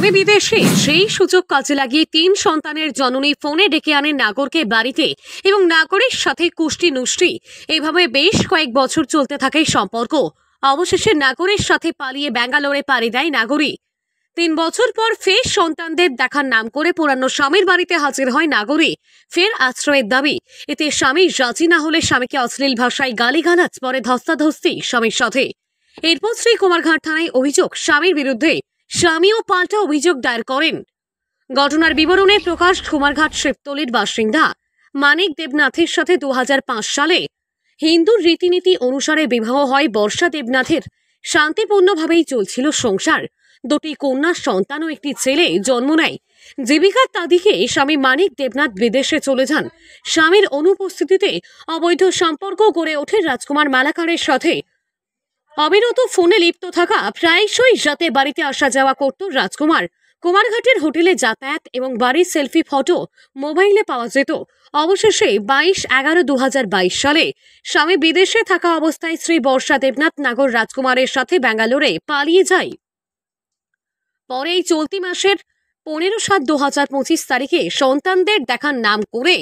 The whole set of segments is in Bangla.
স্বামী বিদেশে, সেই সুযোগ কাজে লাগিয়ে ৩ সন্তানের জননী ফোনে ডেকে আনেন নাগরকে বাড়িতে এবং নাগরের সাথে কুষ্টি নুষ্টি। এইভাবে বেশ কয়েক বছর চলতে থাকে সম্পর্ক। অবশেষে নাগরের সাথে পালিয়ে ব্যাঙ্গালোরে পাড়ি দেয় নাগরী। ৩ বছর পর ফের সন্তানদের দেখার নাম করে পুরানো স্বামীর বাড়িতে হাজির হয় নাগরী। ফের আশ্রয়ের দাবি। এতে স্বামী রাজি না হলে স্বামীকে অশ্লীল ভাষায় গালিগালাজ, পরে ধস্তাধস্তি স্বামীর সাথে। এরপর শ্রী কুমারঘাট থানায় অভিযোগ স্বামীর বিরুদ্ধে। স্বামীও পাল্টা অভিযোগ দায়ের করেন। ঘটনার বিবরণে প্রকাশ কুমারঘাট শিবতলির বাসিন্দা মানিক দেবনাথের সাথে 2005 সালে হিন্দুর রীতিনীতি অনুসারে বিবাহ হয় বর্ষা দেবনাথের। শান্তিপূর্ণভাবেই চলছিল সংসার। 2টি কন্যা সন্তান ও একটি ছেলে জন্ম নেয়। জীবিকার তাগিদে স্বামী মানিক দেবনাথ বিদেশে চলে যান। স্বামীর অনুপস্থিতিতে অবৈধ সম্পর্ক গড়ে ওঠে রাজকুমার মালাকারের সাথে। অবিরত ফোনে লিপ্ত থাকা, প্রায়শই রাতে বাড়িতে আসা যাওয়া করত রাজকুমার। কুমারঘাটের হোটেলে যাতায়াত এবং বাড়ির সেলফি ফটো মোবাইলে পাওয়া যেত। অবশেষে 22/11/2022 সালে স্বামী বিদেশে থাকা অবস্থায় শ্রী বর্ষা দেবনাথ নাগর রাজকুমারের সাথে ব্যাঙ্গালোরে পালিয়ে যায়। পরে এই চলতি মাসের 15/7/2025 তারিখে সন্তানদের দেখার নাম করে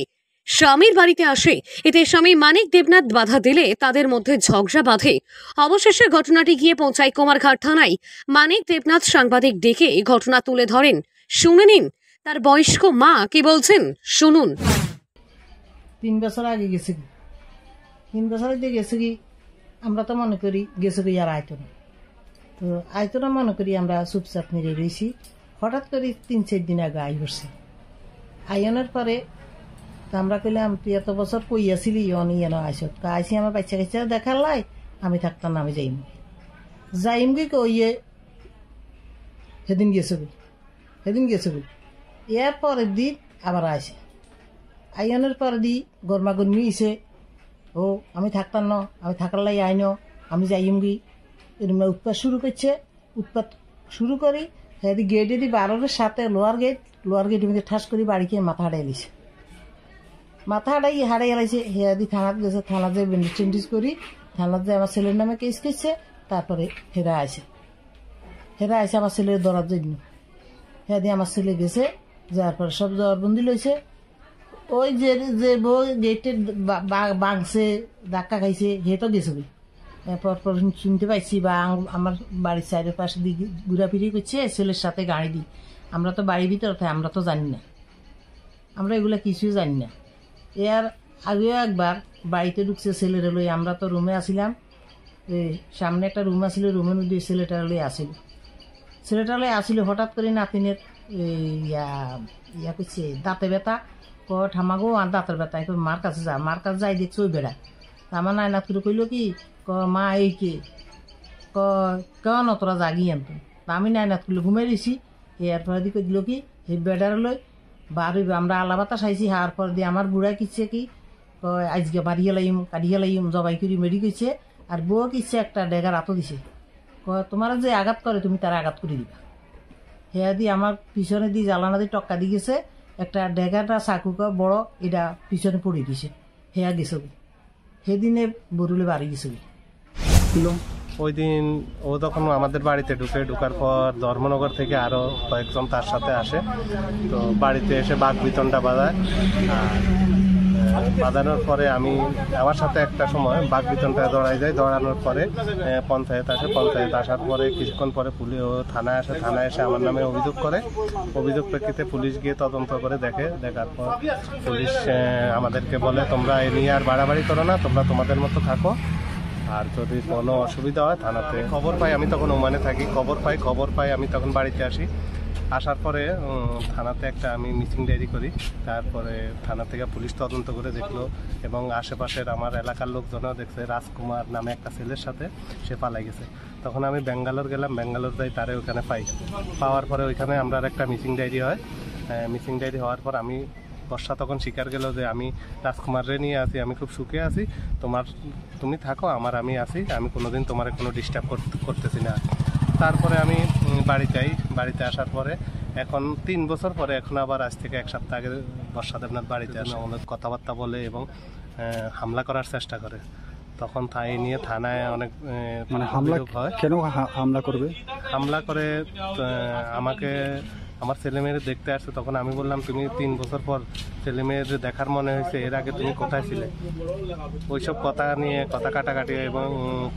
স্বামীর বাড়িতে আসে। এতে স্বামী মানিক দেবনাথ বাধা দিলে তাদের মধ্যে ঝগড়া বাঁধে। অবশেষে ঘটনাটি গিয়ে পৌঁছায় কুমারঘাট থানায়। মানিক দেবনাথ সাংবাদিক ডেকে ঘটনা তুলে ধরেন। শুনে নিন তার বয়স্ক মা কি বলছেন, শুনুন। 3 বছর আগে গেছে কি 3 বছর আগে গেছে কি আমরা তো মনে করি গেছে কি আর আইতো না, তো আইতো না মনে করি আমরা চুপচাপ নিয়ে রয়েছি। হঠাৎ করে 3-4 দিন আগে আই করছে। আইনের পরে আমরা কইলাম তুই এত বছর কই আসিলি ইয়েন আইসত আইসি আমার বাচ্চা কাচ্চা দেখার লাই, আমি থাকতাম না, আমি যাইম গি কইয়ে সেদিন গেছে এর পরের দিন আবার আসে। আইনের পরে দি গরমাগরমি ইসে ও আমি থাকতাম না, আমি থাকার লাই আইন, আমি যাইম গি এরম উৎপাত শুরু করি। সেদি গেটে দি 12-এর সাথে লোয়ার গেট মধ্যে ঠাস করি বাড়িকে মাথা হারাই লিছে। মাথা হারাই এলাইছে। হেয়াদি থানাত গেছে, থানাত যে ব্যান্ডেজ টেন্ডিজ করি, থানাত যে আমার ছেলের নামে কেস করছে। তারপরে হেরা আসে আমার ছেলের ধরার জন্য। হেয়াদি আমার ছেলে গেছে, যার পরে সব জবাববন্দি লইছে। ওই যে বউ গেটের বাংছে ধাক্কা খাইছে হে তো গেছে বই। পরপর শুনতে পাইছি বা আমার বাড়ির সাইডের পাশে দিকে ঘুরাফিরি করছে ছেলের সাথে গাড়ি দিই। আমরা তো বাড়ির ভিতরে থাকি, আমরা তো জানি না, আমরা এগুলা কিছুই জানি না। এর আগেও একবার বাড়িতে ঢুকছে ছেলের লই। আমরা তো রুমে আসিলাম, সামনে একটা রুম আসিল, রুমের মধ্যে ছেলেটার লই আসিল। হঠাৎ করে নাতিনের ইয়া করছে দাঁতে ব্যথা, ঠামাগো আর দাঁতের ব্যথা, মার কাছে যাই দেখছে ওই বেড়া। আমার নায়নাত করে কইল কি মা এই কে কেন তোরা জাগি আনতো। আমি নায়নাত করলে ঘুমাই দিছি। এরপরে দিকে দিল কি এই বেড়ার লই বাড়ি আমরা আলাবাতা চাইছি। হার পর দিয়ে আমার বুড়া কিচ্ছে কি আজকে বাড়িয়ে লাইম জবাই করি মেরি গেছে। আর বউ কিচ্ছে একটা ডেগার আতো দিছে, তোমার যে আঘাত করে তুমি তার আঘাত করে দিবা। হেয়া দিয়ে আমার পিছনে দিয়ে জ্বালানা দিয়ে টক্কা দিয়ে গেছে। একটা ডেগাটা চাকুকা বড় এটা পিছনে পড়ে দিছে। হেয়া গেছে সেদিনে বরুলে বাড়ি গেছে। ওই দিন ও তখন আমাদের বাড়িতে ঢুকার পর ধর্মনগর থেকে আরো কয়েকজন তার সাথে আসে। তো বাড়িতে এসে বাঘ বিতণ্ডা বাঁধায়। আর বাঁধানোর পরে আমার সাথে একটা সময় বাঘ বিতণ্ডা দৌড়ানোর পরে পঞ্চায়েত আসে। পঞ্চায়েত আসার পরে কিছুক্ষণ পরে পুলিশ থানায় আসে। থানায় এসে আমার নামে অভিযোগ করে। অভিযোগ প্রেক্ষিতে পুলিশ গিয়ে তদন্ত করে দেখার পর পুলিশ আমাদেরকে বলে তোমরা এ নিয়ে আর বাড়াবাড়ি করো না, তোমরা তোমাদের মতো থাকো। আর যদি কোনো অসুবিধা হয় থানাতে খবর পাই। আমি তখন ওমানে থাকি। খবর পাই আমি তখন বাড়িতে আসি। আসার পরে থানাতে একটা আমি মিসিং ডায়েরি করি। তারপরে থানা থেকে পুলিশ তদন্ত করে দেখলো এবং আশেপাশের আমার এলাকার লোকজনও দেখছে রাজকুমার নামে একটা ছেলের সাথে সে পালাই গেছে। তখন আমি ব্যাঙ্গালোর গেলাম। ব্যাঙ্গালোর যাই তারে ওখানে পাওয়ার পরে ওইখানে আমরা একটা মিসিং ডায়েরি হয়। মিসিং ডায়েরি হওয়ার পর আমি বর্ষা তখন স্বীকার গেল যে আমি রাজকুমাররে নিয়ে আছি, আমি খুব সুখে আছি, তুমি থাকো, আমি আছি, আমি কোনোদিন তোমার কোনো ডিস্টার্ব করতেছি না। তারপরে আমি বাড়িতে আসার পরে এখন 3 বছর পরে এখন আবার আজ থেকে 1 সপ্তাহ আগে বর্ষা দেবনাথ বাড়িতে আসে। অনেক কথাবার্তা বলে এবং হামলা করার চেষ্টা করে। তখন তাই নিয়ে থানায় অনেক হামলা হয়। কেন হামলা করবে? হামলা করে আমাকে আমার ছেলেমেয়ের দেখতে আসছে, তখন আমি বললাম তুমি 3 বছর পর ছেলেমেয়ের দেখার মনে হয়েছে, এর আগে তুমি কোথায় ছিলে? ওইসব কথা নিয়ে কথা কাটাকাটি এবং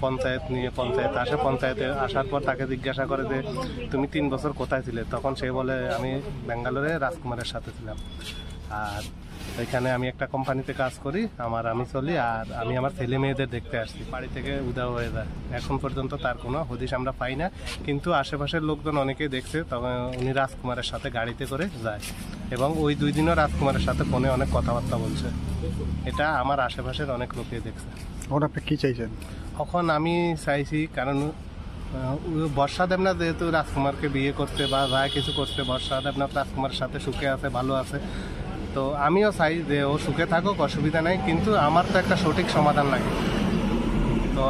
পঞ্চায়েত আসে। পঞ্চায়েতে আসার পর তাকে জিজ্ঞাসা করে যে তুমি 3 বছর কোথায় ছিলে? তখন সে বলে আমি ব্যাঙ্গালোরে রাজকুমারের সাথে ছিলাম, আর এখানে আমি একটা কোম্পানিতে কাজ করি, আমি চলি, আর আমি আমার ছেলে মেয়েদের দেখতে আসছি। বাড়ি থেকে উধাও হয়ে যায়, এখন পর্যন্ত তার কোনো হদিশ আমরা পাই না। কিন্তু আশেপাশের লোকজন অনেকেই দেখছে, তবে উনি রাজকুমারের সাথে গাড়িতে করে যায় এবং ওই 2 দিনও রাজকুমারের সাথে ফোনে অনেক কথাবার্তা বলছে। এটা আমার আশেপাশের অনেক লোকেই দেখছে। এখন আপনি কি চাইছেন? এখন আমি চাইছি, কারণ বর্ষা দেবনাথ যেহেতু রাজকুমারকে বিয়ে করতে বা যা কিছু করতে, বর্ষা দেবনাথ রাজকুমারের সাথে সুখে আছে, ভালো আছে, তো আমিও চাই যে ও সুখে থাকুক, অসুবিধা নেই, কিন্তু আমার তো একটা সঠিক সমাধান লাগে। তো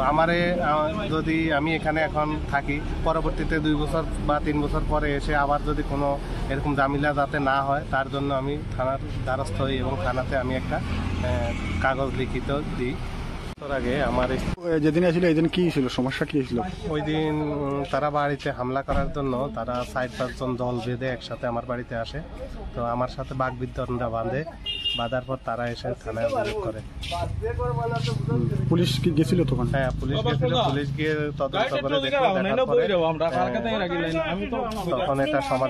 যদি আমি এখানে এখন থাকি, পরবর্তীতে 2 বছর বা 3 বছর পরে এসে আবার যদি কোনো এরকম ঝামেলা যাতে না হয়, তার জন্য আমি থানার দ্বারস্থ হই এবং থানাতে আমি একটা কাগজ লিখিত দিই। তোর আগে আমার যেদিন আসলে এই দিন কি ছিল, সমস্যা কি ছিল? ওই দিন তারা বাড়িতে হামলা করার জন্য তারা 4-5 জন দল বেঁধে একসাথে আমার বাড়িতে আসে। তো আমার সাথে বাকবিতণ্ডা বাঁধার পর তারা এসে থানায় অভিযোগ করে। পুলিশ কি গেছিল তখন? হ্যাঁ, পুলিশ গেছিল। পুলিশ গিয়ে তদন্ত করে দেখলো, দেখার পরে তখন এটা সমাধান